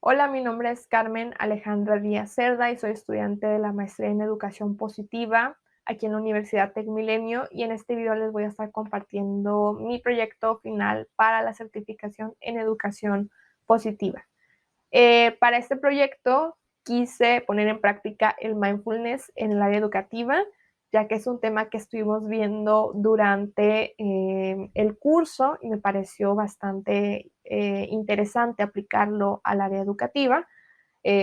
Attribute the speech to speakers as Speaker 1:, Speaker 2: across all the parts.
Speaker 1: Hola, mi nombre es Carmen Alejandra Díaz Cerda y soy estudiante de la maestría en Educación Positiva aquí en la Universidad TecMilenio, y en este video les voy a estar compartiendo mi proyecto final para la certificación en Educación Positiva. Para este proyecto quise poner en práctica el mindfulness en el área educativa, ya que es un tema que estuvimos viendo durante el curso y me pareció bastante interesante aplicarlo al área educativa.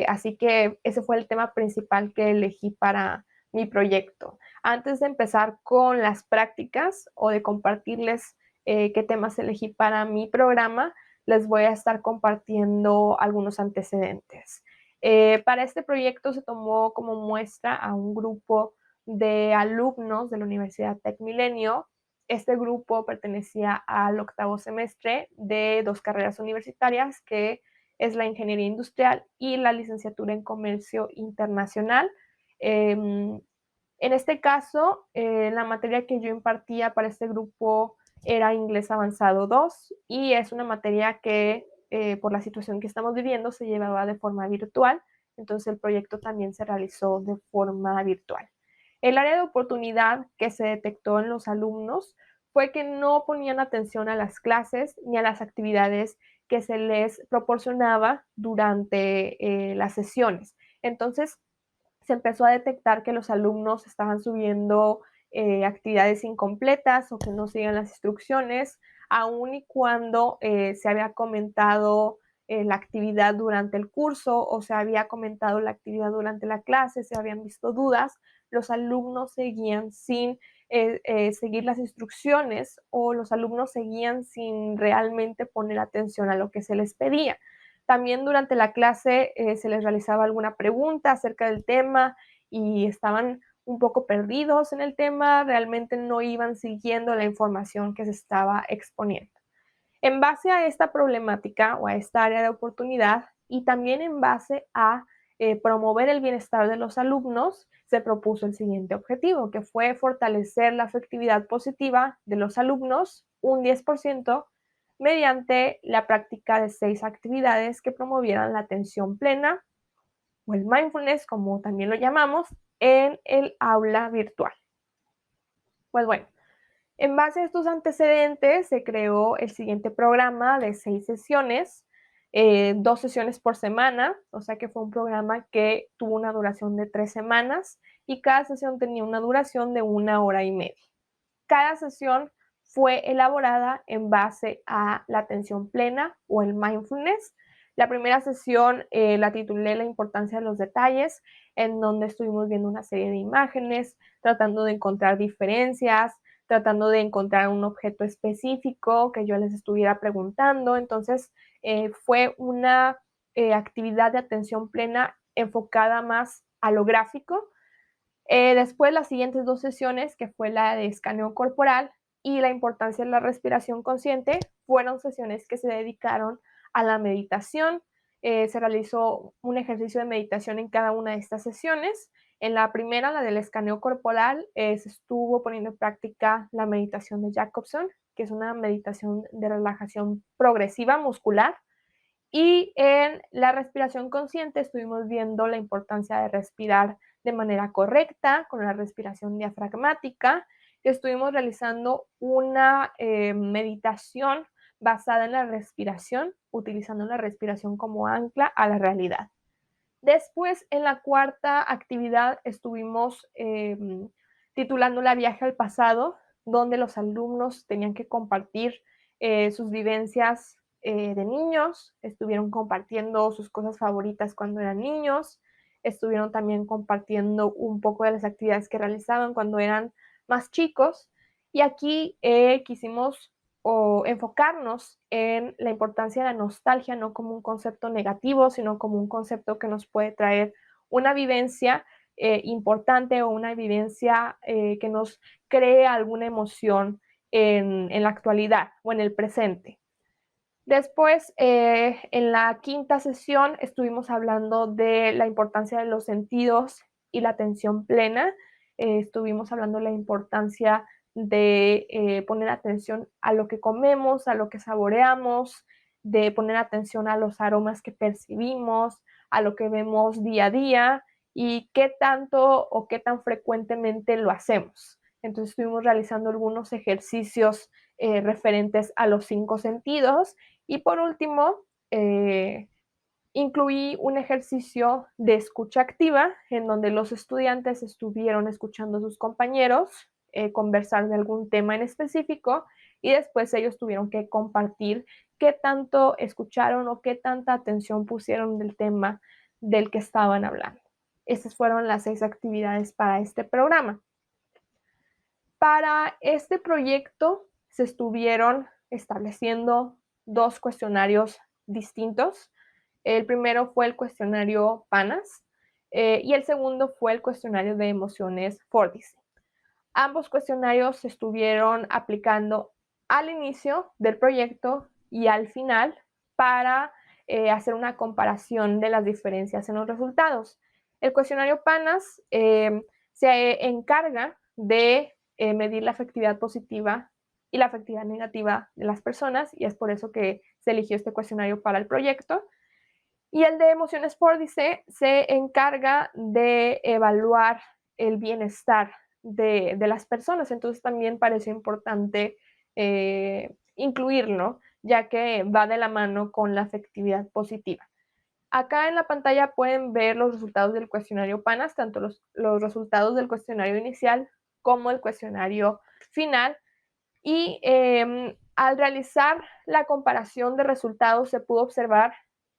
Speaker 1: Así que ese fue el tema principal que elegí para mi proyecto. Antes de empezar con las prácticas o de compartirles qué temas elegí para mi programa, les voy a estar compartiendo algunos antecedentes. Para este proyecto se tomó como muestra a un grupo de alumnos de la Universidad TecMilenio. Este grupo pertenecía al octavo semestre de 2 carreras universitarias, que es la ingeniería industrial y la licenciatura en comercio internacional. En este caso, la materia que yo impartía para este grupo era Inglés Avanzado 2 y es una materia que por la situación que estamos viviendo se llevaba de forma virtual, entonces el proyecto también se realizó de forma virtual. El área de oportunidad que se detectó en los alumnos fue que no ponían atención a las clases ni a las actividades que se les proporcionaba durante las sesiones. Entonces, se empezó a detectar que los alumnos estaban subiendo actividades incompletas o que no siguen las instrucciones, aun y cuando se había comentado la actividad durante el curso o se había comentado la actividad durante la clase, se habían visto dudas, los alumnos seguían sin seguir las instrucciones o los alumnos seguían sin realmente poner atención a lo que se les pedía. También durante la clase se les realizaba alguna pregunta acerca del tema y estaban un poco perdidos en el tema, realmente no iban siguiendo la información que se estaba exponiendo. En base a esta problemática o a esta área de oportunidad y también en base a promover el bienestar de los alumnos, se propuso el siguiente objetivo, que fue fortalecer la afectividad positiva de los alumnos un 10% mediante la práctica de 6 actividades que promovieran la atención plena o el mindfulness, como también lo llamamos, en el aula virtual. Pues bueno, en base a estos antecedentes se creó el siguiente programa de 6 sesiones, 2 sesiones por semana, o sea que fue un programa que tuvo una duración de 3 semanas y cada sesión tenía una duración de 1 hora y media. Cada sesión fue elaborada en base a la atención plena o el mindfulness. La primera sesión la titulé La importancia de los detalles, en donde estuvimos viendo una serie de imágenes, tratando de encontrar diferencias, tratando de encontrar un objeto específico que yo les estuviera preguntando. Entonces, fue una actividad de atención plena enfocada más a lo gráfico. Después, las siguientes 2 sesiones, que fue la de escaneo corporal y la importancia de la respiración consciente, fueron sesiones que se dedicaron a la meditación. Se realizó un ejercicio de meditación en cada una de estas sesiones. En la primera, la del escaneo corporal, se estuvo poniendo en práctica la meditación de Jacobson, que es una meditación de relajación progresiva muscular. Y en la respiración consciente estuvimos viendo la importancia de respirar de manera correcta, con la respiración diafragmática. Estuvimos realizando una meditación basada en la respiración, utilizando la respiración como ancla a la realidad. Después, en la cuarta actividad, estuvimos titulándola Viaje al pasado, donde los alumnos tenían que compartir sus vivencias de niños, estuvieron compartiendo sus cosas favoritas cuando eran niños, estuvieron también compartiendo un poco de las actividades que realizaban cuando eran más chicos. Y aquí quisimos enfocarnos en la importancia de la nostalgia, no como un concepto negativo, sino como un concepto que nos puede traer una vivencia importante o una vivencia que nos cree alguna emoción en la actualidad o en el presente. Después, en la quinta sesión, estuvimos hablando de la importancia de los sentidos y la atención plena. Estuvimos hablando de la importancia de poner atención a lo que comemos, a lo que saboreamos, de poner atención a los aromas que percibimos, a lo que vemos día a día y qué tanto o qué tan frecuentemente lo hacemos. Entonces estuvimos realizando algunos ejercicios referentes a los 5 sentidos y por último incluí un ejercicio de escucha activa en donde los estudiantes estuvieron escuchando a sus compañeros conversar de algún tema en específico y después ellos tuvieron que compartir qué tanto escucharon o qué tanta atención pusieron del tema del que estaban hablando. Estas fueron las 6 actividades para este programa. Para este proyecto se estuvieron estableciendo 2 cuestionarios distintos. El primero fue el cuestionario PANAS y el segundo fue el cuestionario de emociones Fordyce. Ambos cuestionarios se estuvieron aplicando al inicio del proyecto y al final para hacer una comparación de las diferencias en los resultados. El cuestionario PANAS se encarga de medir la afectividad positiva y la afectividad negativa de las personas y es por eso que se eligió este cuestionario para el proyecto. Y el de emociones Fordyce se encarga de evaluar el bienestar de las personas. Entonces también parece importante incluirlo, ya que va de la mano con la afectividad positiva. Acá en la pantalla pueden ver los resultados del cuestionario PANAS, tanto los resultados del cuestionario inicial como el cuestionario final. Y al realizar la comparación de resultados se pudo observar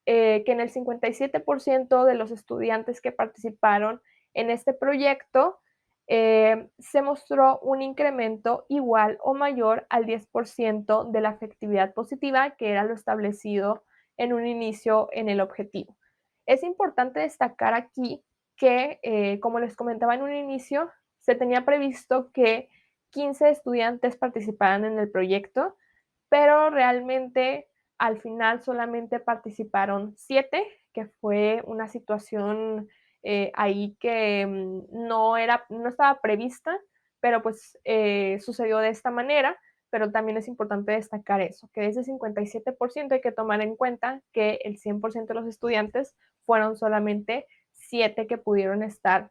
Speaker 1: que en el 57% de los estudiantes que participaron en este proyecto se mostró un incremento igual o mayor al 10% de la afectividad positiva, que era lo establecido en un inicio en el objetivo. Es importante destacar aquí que, como les comentaba en un inicio, se tenía previsto que 15 estudiantes participaran en el proyecto, pero realmente al final solamente participaron 7, que fue una situación ahí que no estaba prevista, pero pues sucedió de esta manera. Pero también es importante destacar eso, que de ese 57% hay que tomar en cuenta que el 100% de los estudiantes fueron solamente 7 que pudieron estar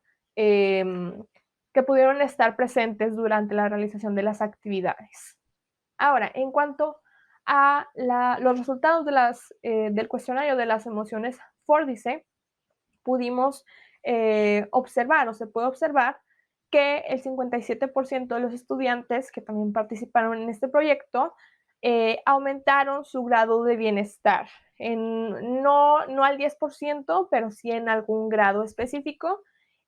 Speaker 1: presentes durante la realización de las actividades. Ahora, en cuanto a los resultados del cuestionario de las emociones Fordyce, pudimos observar o se puede observar que el 57% de los estudiantes que también participaron en este proyecto aumentaron su grado de bienestar, no al 10%, pero sí en algún grado específico,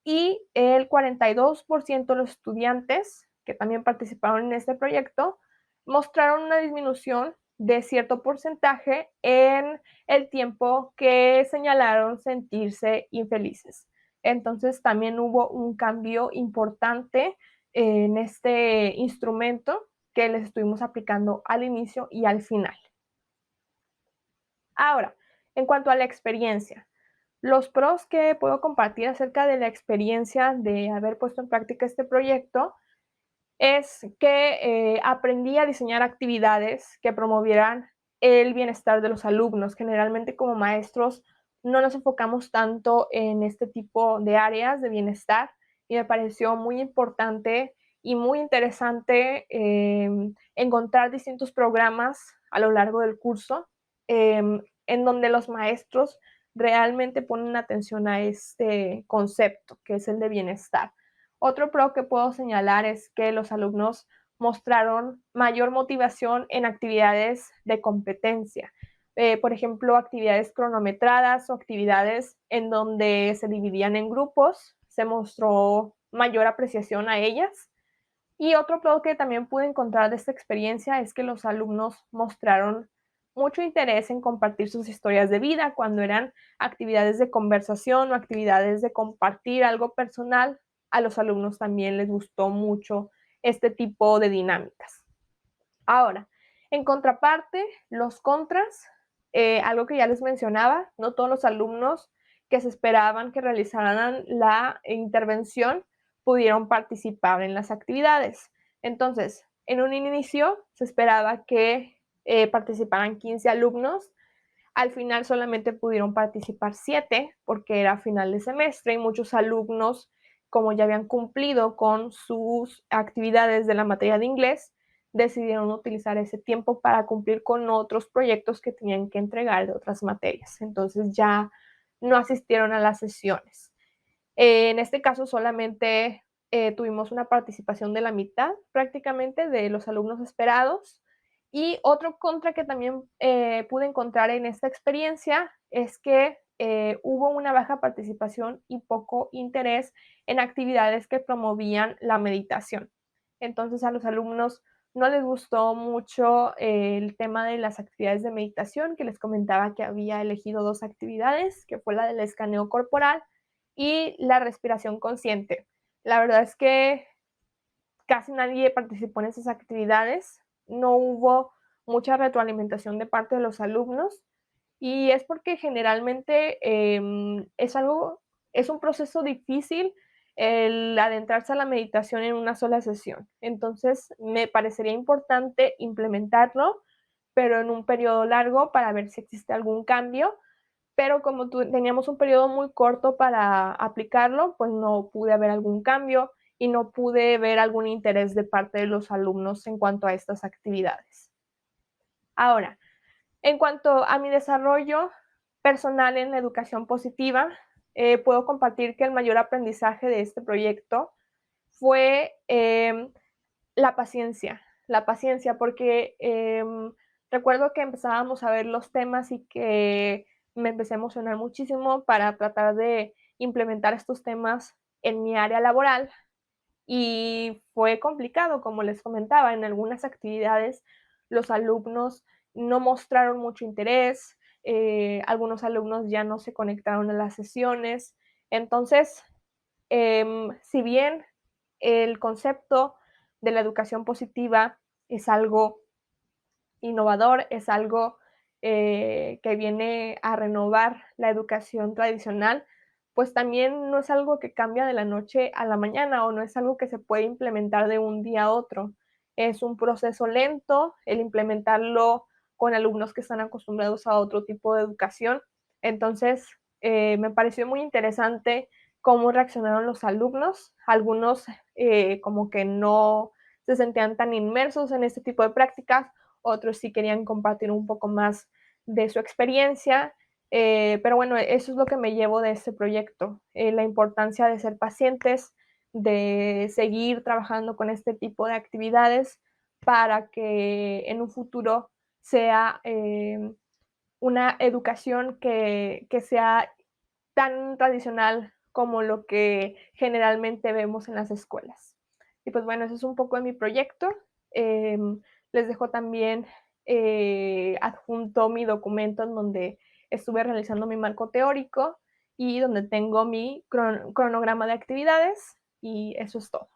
Speaker 1: y el 42% de los estudiantes que también participaron en este proyecto mostraron una disminución de cierto porcentaje en el tiempo que señalaron sentirse infelices. Entonces también hubo un cambio importante en este instrumento que les estuvimos aplicando al inicio y al final. Ahora, en cuanto a la experiencia, los pros que puedo compartir acerca de la experiencia de haber puesto en práctica este proyecto es que aprendí a diseñar actividades que promovieran el bienestar de los alumnos. Generalmente como maestros no nos enfocamos tanto en este tipo de áreas de bienestar y me pareció muy importante y muy interesante encontrar distintos programas a lo largo del curso en donde los maestros realmente ponen atención a este concepto que es el de bienestar. Otro pro que puedo señalar es que los alumnos mostraron mayor motivación en actividades de competencia. Por ejemplo, actividades cronometradas o actividades en donde se dividían en grupos, se mostró mayor apreciación a ellas. Y otro pro que también pude encontrar de esta experiencia es que los alumnos mostraron mucho interés en compartir sus historias de vida cuando eran actividades de conversación o actividades de compartir algo personal. A los alumnos también les gustó mucho este tipo de dinámicas. Ahora, en contraparte, los contras, algo que ya les mencionaba, no todos los alumnos que se esperaban que realizaran la intervención pudieron participar en las actividades. Entonces, en un inicio se esperaba que participaran 15 alumnos, Al final solamente pudieron participar 7 porque era final de semestre y muchos alumnos, como ya habían cumplido con sus actividades de la materia de inglés, decidieron utilizar ese tiempo para cumplir con otros proyectos que tenían que entregar de otras materias. Entonces ya no asistieron a las sesiones. En este caso solamente tuvimos una participación de la mitad prácticamente de los alumnos esperados. Y otro contra que también pude encontrar en esta experiencia es que hubo una baja participación y poco interés en actividades que promovían la meditación. Entonces a los alumnos no les gustó mucho el tema de las actividades de meditación, que les comentaba que había elegido 2 actividades, que fue la del escaneo corporal y la respiración consciente. La verdad es que casi nadie participó en esas actividades, no hubo mucha retroalimentación de parte de los alumnos y es porque generalmente es un proceso difícil el adentrarse a la meditación en una sola sesión. Entonces me parecería importante implementarlo, pero en un periodo largo para ver si existe algún cambio, pero como teníamos un periodo muy corto para aplicarlo, pues no pude ver algún cambio y no pude ver algún interés de parte de los alumnos en cuanto a estas actividades. Ahora, en cuanto a mi desarrollo personal en la educación positiva, puedo compartir que el mayor aprendizaje de este proyecto fue la paciencia, porque recuerdo que empezábamos a ver los temas y que me empecé a emocionar muchísimo para tratar de implementar estos temas en mi área laboral y fue complicado, como les comentaba, en algunas actividades los alumnos no mostraron mucho interés, algunos alumnos ya no se conectaron a las sesiones, entonces, si bien el concepto de la educación positiva es algo innovador, es algo que viene a renovar la educación tradicional, pues también no es algo que cambia de la noche a la mañana o no es algo que se puede implementar de un día a otro. Es un proceso lento el implementarlo con alumnos que están acostumbrados a otro tipo de educación. Entonces, me pareció muy interesante cómo reaccionaron los alumnos. Algunos como que no se sentían tan inmersos en este tipo de prácticas, otros sí querían compartir un poco más de su experiencia, pero bueno, eso es lo que me llevo de este proyecto, la importancia de ser pacientes, de seguir trabajando con este tipo de actividades para que en un futuro sea una educación que sea tan tradicional como lo que generalmente vemos en las escuelas. Y pues bueno, eso es un poco de mi proyecto. Les dejo también adjunto mi documento en donde estuve realizando mi marco teórico y donde tengo mi cronograma de actividades y eso es todo.